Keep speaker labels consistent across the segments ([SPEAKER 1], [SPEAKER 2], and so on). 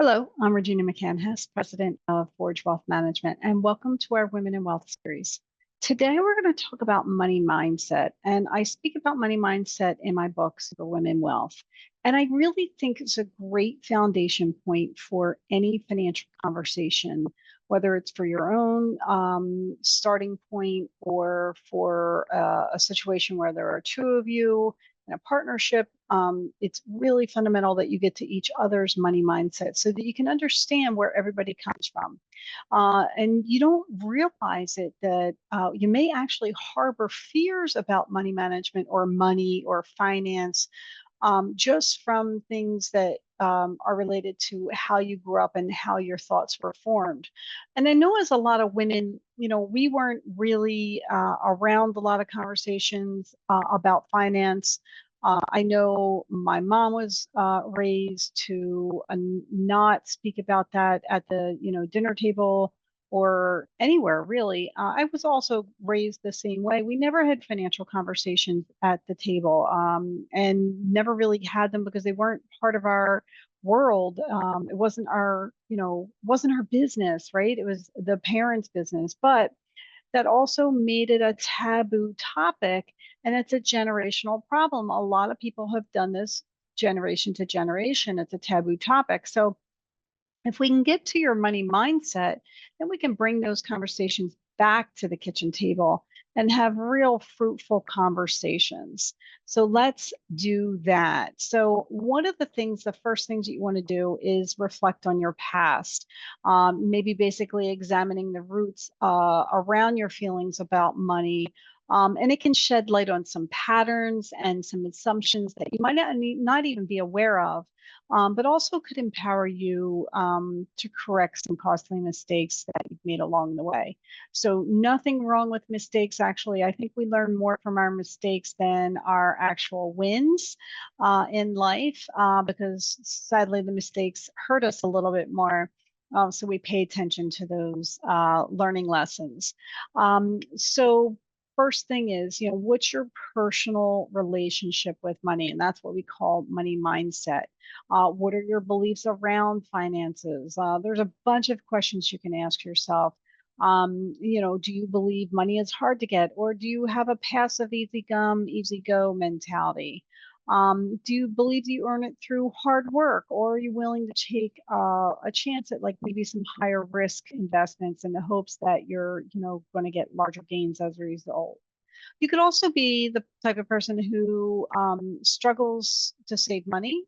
[SPEAKER 1] Hello, I'm Regina McCann-Hess, President of Forge Wealth Management, and welcome to our Women in Wealth series. Today, we're going to talk about money mindset, and I speak about money mindset in my book, Super Women Wealth. And I really think it's a great foundation point for any financial conversation, whether it's for your own starting point or for a situation where there are two of you in a partnership. It's really fundamental that you get to each other's money mindset so that you can understand where everybody comes from. And you don't realize it that you may actually harbor fears about money management or money or finance just from things that are related to how you grew up and how your thoughts were formed. And I know as a lot of women, we weren't really around a lot of conversations about finance. I know my mom was raised to not speak about that at the dinner table or anywhere really. I was also raised the same way. We never had financial conversations at the table and never really had them because they weren't part of our world. It wasn't wasn't our business, right? It was the parents' business, but that also made it a taboo topic. And it's a generational problem. A lot of people have done this generation to generation. It's a taboo topic. So if we can get to your money mindset, then we can bring those conversations back to the kitchen table and have real fruitful conversations. So let's do that. So one of the first things that you want to do is reflect on your past, maybe basically examining the roots around your feelings about money. And it can shed light on some patterns and some assumptions that you might not even be aware of, but also could empower you to correct some costly mistakes that you've made along the way. So nothing wrong with mistakes. Actually, I think we learn more from our mistakes than our actual wins in life because sadly the mistakes hurt us a little bit more. So we pay attention to those learning lessons. So first thing is, what's your personal relationship with money? And that's what we call money mindset. What are your beliefs around finances? There's a bunch of questions you can ask yourself. Do you believe money is hard to get, or do you have a passive easy come, easy go mentality? Do you believe you earn it through hard work, or are you willing to take a chance at like maybe some higher risk investments in the hopes that you're, going to get larger gains as a result? You could also be the type of person who struggles to save money,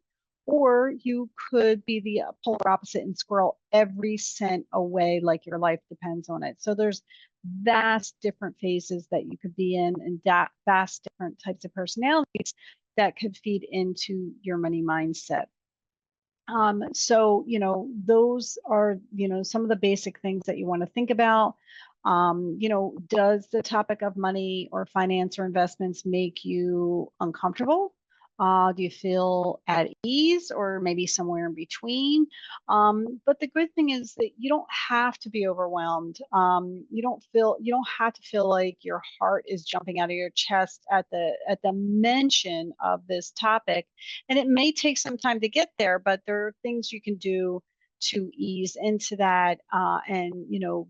[SPEAKER 1] or you could be the polar opposite and squirrel every cent away like your life depends on it. So there's vast different phases that you could be in and vast different types of personalities that could feed into your money mindset. So, those are, some of the basic things that you want to think about. Does the topic of money or finance or investments make you uncomfortable? Do you feel at ease or maybe somewhere in between? But the good thing is that you don't have to be overwhelmed. You don't have to feel like your heart is jumping out of your chest at the mention of this topic. And it may take some time to get there, but there are things you can do to ease into that and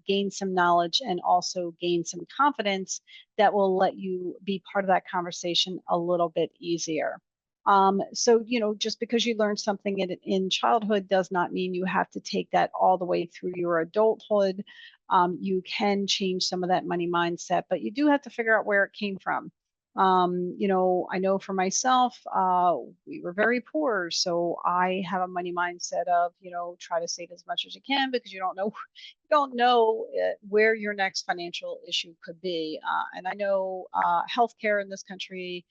[SPEAKER 1] gain some knowledge and also gain some confidence that will let you be part of that conversation a little bit easier. So, just because you learned something in childhood does not mean you have to take that all the way through your adulthood. You can change some of that money mindset, but you do have to figure out where it came from. I know for myself, we were very poor. So I have a money mindset of, try to save as much as you can because you don't know where your next financial issue could be. And I know healthcare in this country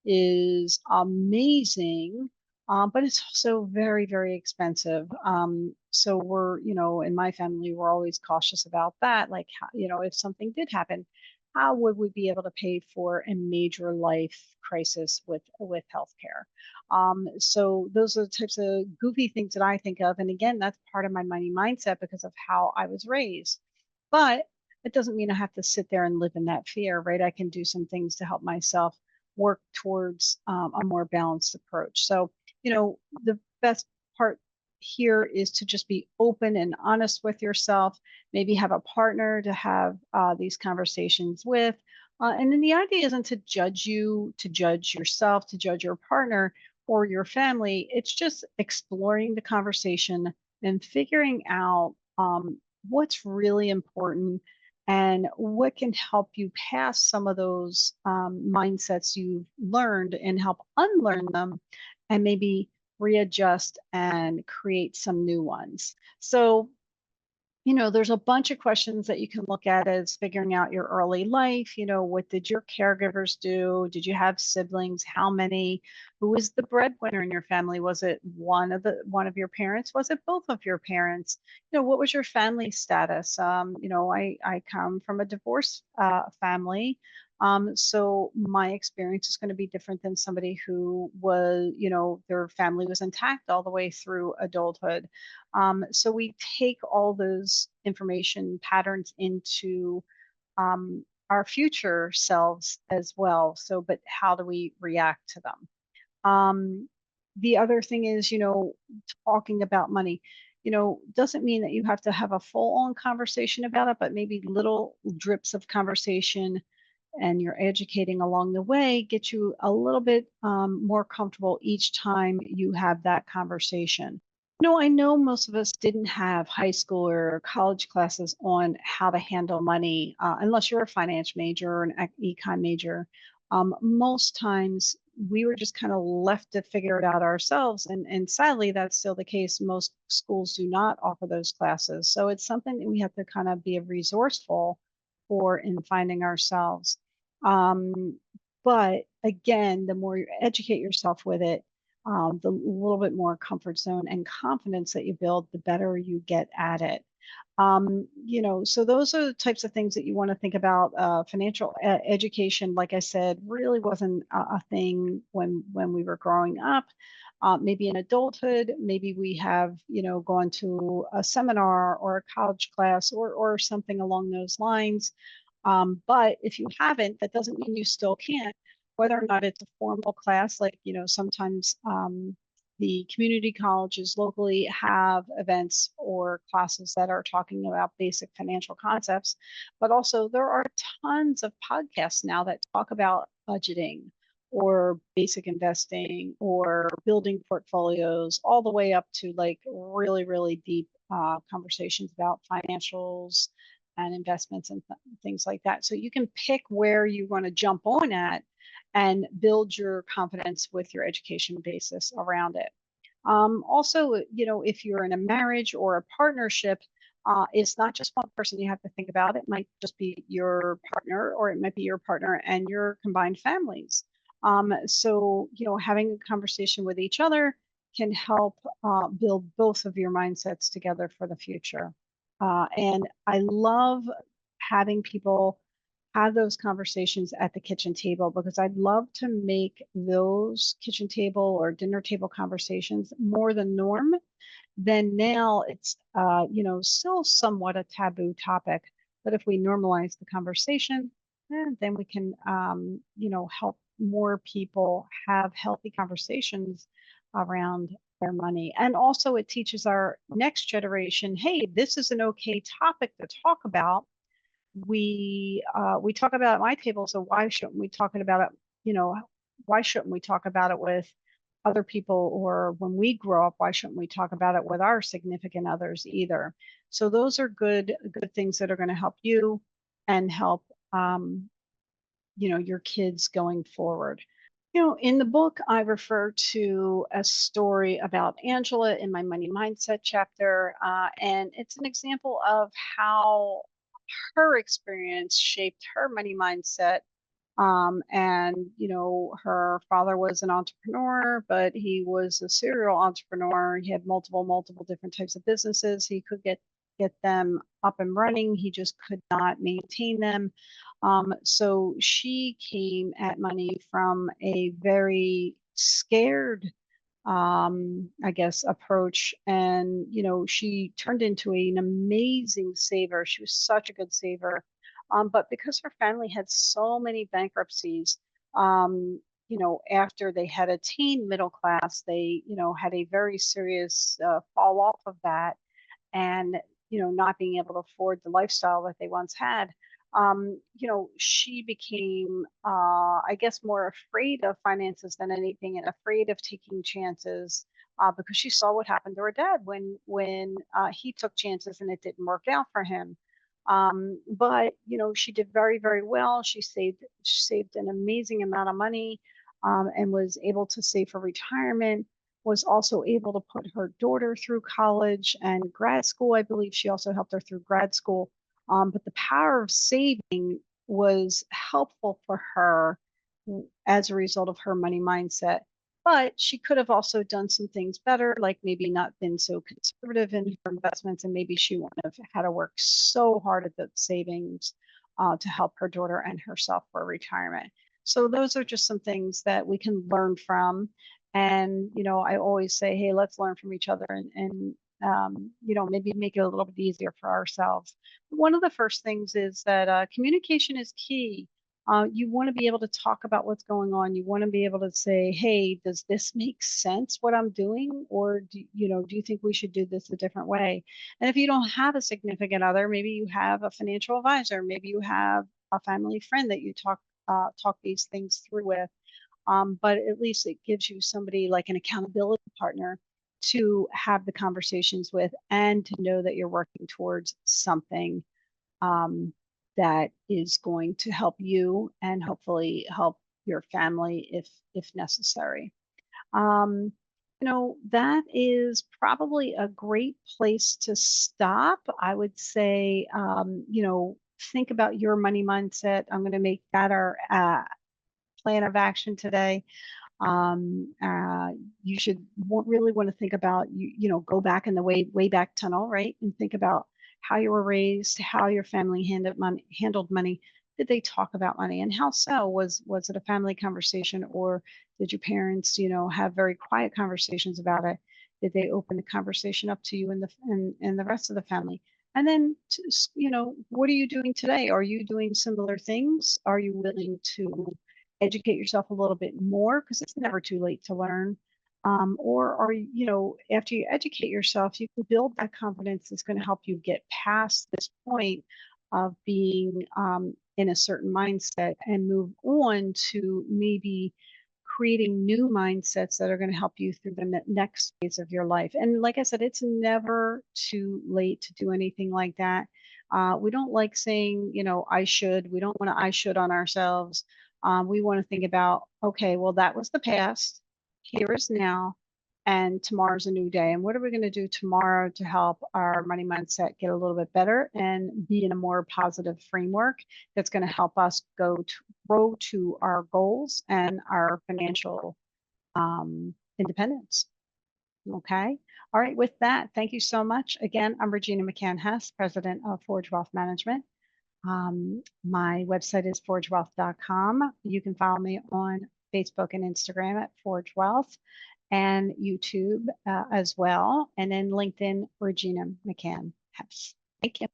[SPEAKER 1] is amazing, but it's also very, very expensive. So we're, in my family, we're always cautious about that. Like, if something did happen, how would we be able to pay for a major life crisis with healthcare? So those are the types of goofy things that I think of. And again, that's part of my money mindset because of how I was raised. But it doesn't mean I have to sit there and live in that fear, right? I can do some things to help myself work towards a more balanced approach. So, the best part here is to just be open and honest with yourself, maybe have a partner to have these conversations with. And then the idea isn't to judge you, to judge yourself, to judge your partner or your family. It's just exploring the conversation and figuring out what's really important and what can help you pass some of those mindsets you've learned and help unlearn them and maybe readjust and create some new ones. So there's a bunch of questions that you can look at as figuring out your early life. What did your caregivers do? Did you have siblings? How many? Who was the breadwinner in your family? Was it one of your parents? Was it both of your parents? What was your family status? I come from a divorced family. So my experience is going to be different than somebody who was, their family was intact all the way through adulthood. So we take all those information patterns into our future selves as well. So, but how do we react to them? The other thing is, talking about money, doesn't mean that you have to have a full on conversation about it, but maybe little drips of conversation and you're educating along the way get you a little bit more comfortable each time you have that conversation. No, I know most of us didn't have high school or college classes on how to handle money, unless you're a finance major or an econ major. Most times we were just kind of left to figure it out ourselves. And sadly, that's still the case. Most schools do not offer those classes. So it's something that we have to kind of be resourceful for in finding ourselves. But again, the more you educate yourself with it, the little bit more comfort zone and confidence that you build, the better you get at it. So those are the types of things that you want to think about. Financial education, like I said, really wasn't a thing when we were growing up. Maybe in adulthood, maybe we have, gone to a seminar or a college class or something along those lines. But if you haven't, that doesn't mean you still can't, whether or not it's a formal class, like, sometimes the community colleges locally have events or classes that are talking about basic financial concepts. But also, there are tons of podcasts now that talk about budgeting or basic investing or building portfolios, all the way up to like really, really deep conversations about financials and investments and things like that. So you can pick where you want to jump on at and build your confidence with your education basis around it. Also, if you're in a marriage or a partnership, it's not just one person you have to think about. It might just be your partner, or it might be your partner and your combined families. So, having a conversation with each other can help build both of your mindsets together for the future. And I love having people have those conversations at the kitchen table because I'd love to make those kitchen table or dinner table conversations more the norm. Then now it's still somewhat a taboo topic, but if we normalize the conversation, then we can help more people have healthy conversations around their money. And also it teaches our next generation, hey, this is an okay topic to talk about. We talk about it at my table, so why shouldn't we talk about it? Why shouldn't we talk about it with other people, or when we grow up, why shouldn't we talk about it with our significant others either? So those are good things that are going to help you and help your kids going forward. In the book, I refer to a story about Angela in my money mindset chapter, and it's an example of how her experience shaped her money mindset. And her father was an entrepreneur, but he was a serial entrepreneur. He had multiple different types of businesses. He could get them up and running. He just could not maintain them. So she came at money from a very scared I guess, approach. And, she turned into an amazing saver. She was such a good saver. But because her family had so many bankruptcies, um, after they had attained middle class, they, had a very serious fall off of that, and not being able to afford the lifestyle that they once had. She became, I guess, more afraid of finances than anything, and afraid of taking chances, because she saw what happened to her dad when he took chances and it didn't work out for him. But she did very, very well. She saved an amazing amount of money, and was able to save for retirement, was also able to put her daughter through college and grad school. I believe she also helped her through grad school. But the power of saving was helpful for her as a result of her money mindset. But she could have also done some things better, like maybe not been so conservative in her investments, and maybe she wouldn't have had to work so hard at the savings to help her daughter and herself for retirement. So those are just some things that we can learn from. And I always say, hey, let's learn from each other, and maybe make it a little bit easier for ourselves. One of the first things is that communication is key. You want to be able to talk about what's going on. You want to be able to say, hey, does this make sense what I'm doing? Or do you think we should do this a different way? And if you don't have a significant other, maybe you have a financial advisor, maybe you have a family friend that you talk these things through with. But at least it gives you somebody like an accountability partner to have the conversations with, and to know that you're working towards something um, that is going to help you and hopefully help your family if necessary. Um, that is probably a great place to stop. I would say, think about your money mindset. I'm going to make that our plan of action today. You should really want to think about, go back in the way back tunnel, right? And think about how you were raised, how your family handled money. Did they talk about money, and how so? Was it a family conversation, or did your parents, have very quiet conversations about it? Did they open the conversation up to you and the rest of the family? And then, what are you doing today? Are you doing similar things? Are you willing to educate yourself a little bit more, because it's never too late to learn? Or are you, after you educate yourself, you can build that confidence that's going to help you get past this point of being in a certain mindset, and move on to maybe creating new mindsets that are going to help you through the next phase of your life. And like I said, it's never too late to do anything like that. We don't like saying, I should. We don't want to I should on ourselves. We want to think about, okay, well, that was the past. Here is now. And tomorrow's a new day. And what are we going to do tomorrow to help our money mindset get a little bit better and be in a more positive framework that's going to help us grow to our goals and our financial independence? Okay. All right. With that, thank you so much. Again, I'm Regina McCann-Hess, president of Forge Wealth Management. My website is forgewealth.com. You can follow me on Facebook and Instagram at Forge Wealth, and YouTube as well. And then LinkedIn, Regina McCann-Hess. Thank you.